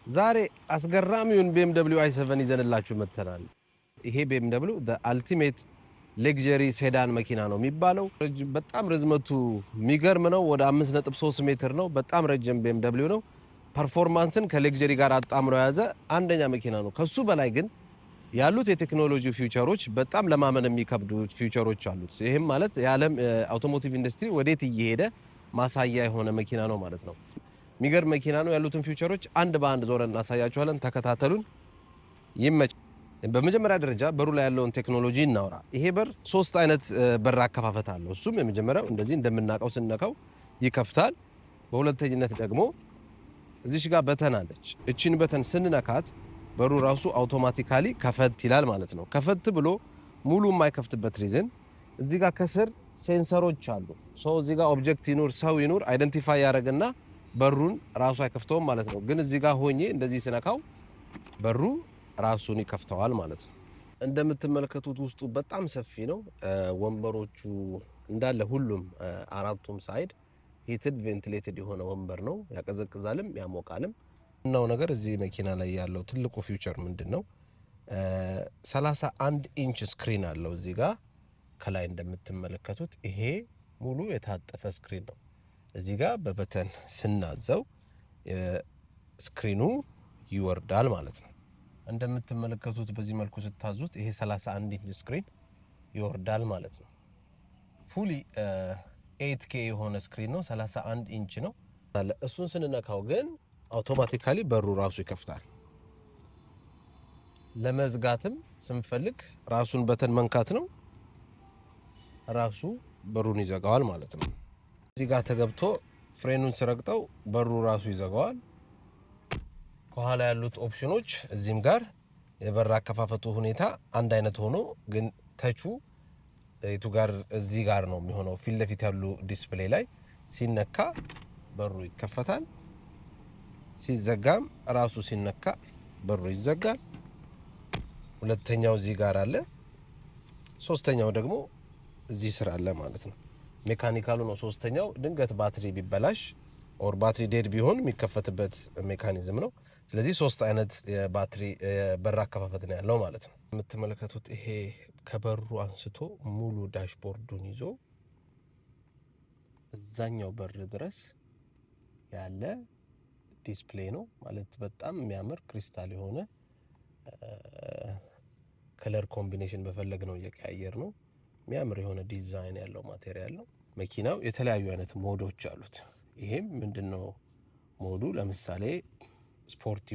ዛሬ አስገራሚውን BMW i7 ይዘንላችሁ መጥተናል። ይሄ BMW the ultimate luxury sedan መኪና ነው የሚባለው። በጣም ርዝመቱ የሚገርም ነው። ወደ 5.3 ሜትር ነው። በጣም ረጅም BMW ነው። ፐርፎርማንስን ከለግዠሪ ጋር አጣምሮ የያዘ አንደኛ መኪና ነው። ከሱ በላይ ግን ያሉት የቴክኖሎጂ ፊውቸሮች በጣም ለማመን የሚከብዱ ፊውቸሮች አሉት። ይሄም ማለት የዓለም አውቶሞቲቭ ኢንዱስትሪ ወዴት እየሄደ ማሳያ የሆነ መኪና ነው ማለት ነው። የሚገርም መኪና ነው። ያሉትን ፊውቸሮች አንድ በአንድ ዞረን እናሳያችኋለን። ተከታተሉን። ይመች። በመጀመሪያ ደረጃ በሩ ላይ ያለውን ቴክኖሎጂ እናውራ። ይሄ በር ሶስት አይነት በር አከፋፈት አለው። እሱም የመጀመሪያው እንደዚህ እንደምናውቀው ስንነካው ይከፍታል። በሁለተኝነት ደግሞ እዚሽ ጋር በተን አለች። እቺን በተን ስንነካት በሩ ራሱ አውቶማቲካሊ ከፈት ይላል ማለት ነው። ከፈት ብሎ ሙሉ የማይከፍትበት ሪዝን እዚህ ጋር ከስር ሴንሰሮች አሉ። እዚህ ጋር ኦብጀክት ይኑር ሰው ይኑር አይደንቲፋይ ያደርግና በሩን ራሱ አይከፍተውም ማለት ነው። ግን እዚህ ጋር ሆኜ እንደዚህ ስነካው በሩ ራሱን ይከፍተዋል ማለት ነው። እንደምትመለከቱት ውስጡ በጣም ሰፊ ነው። ወንበሮቹ እንዳለ ሁሉም አራቱም ሳይድ ሂትድ ቬንቲሌትድ የሆነ ወንበር ነው። ያቀዘቅዛልም ያሞቃልም። እናው ነገር እዚህ መኪና ላይ ያለው ትልቁ ፊውቸር ምንድነው? 31 ኢንች ስክሪን አለው እዚህ ጋር ከላይ እንደምትመለከቱት ይሄ ሙሉ የታጠፈ ስክሪን ነው። እዚህ ጋር በበተን ስናዘው ስክሪኑ ይወርዳል ማለት ነው። እንደምትመለከቱት በዚህ መልኩ ስታዙት ይሄ 31 ኢንች ስክሪን ይወርዳል ማለት ነው። ፉሊ 8K የሆነ ስክሪን ነው። 31 ኢንች ነው። እሱን ስንነካው ግን አውቶማቲካሊ በሩ ራሱ ይከፍታል። ለመዝጋትም ስንፈልግ ራሱን በተን መንካት ነው። ራሱ በሩን ይዘጋዋል ማለት ነው። እዚህ ጋር ተገብቶ ፍሬኑን ስረግጠው በሩ ራሱ ይዘጋዋል። ከኋላ ያሉት ኦፕሽኖች እዚህም ጋር የበር አከፋፈቱ ሁኔታ አንድ አይነት ሆኖ ግን ተቹ የቱ ጋር እዚህ ጋር ነው የሚሆነው። ፊት ለፊት ያሉ ዲስፕሌይ ላይ ሲነካ በሩ ይከፈታል። ሲዘጋም ራሱ ሲነካ በሩ ይዘጋል። ሁለተኛው እዚህ ጋር አለ። ሶስተኛው ደግሞ እዚህ ስር አለ ማለት ነው። ሜካኒካሉ ነው ሶስተኛው። ድንገት ባትሪ ቢበላሽ ኦር ባትሪ ዴድ ቢሆን የሚከፈትበት ሜካኒዝም ነው። ስለዚህ ሶስት አይነት የባትሪ በር አከፋፈት ነው ያለው ማለት ነው። የምትመለከቱት ይሄ ከበሩ አንስቶ ሙሉ ዳሽቦርዱን ይዞ እዛኛው በር ድረስ ያለ ዲስፕሌይ ነው ማለት በጣም የሚያምር ክሪስታል የሆነ ከለር ኮምቢኔሽን በፈለግነው እየቀያየር ነው። የሚያምር የሆነ ዲዛይን ያለው ማቴሪያል ነው። መኪናው የተለያዩ አይነት ሞዶች አሉት። ይሄም ምንድነው ሞዱ? ለምሳሌ ስፖርት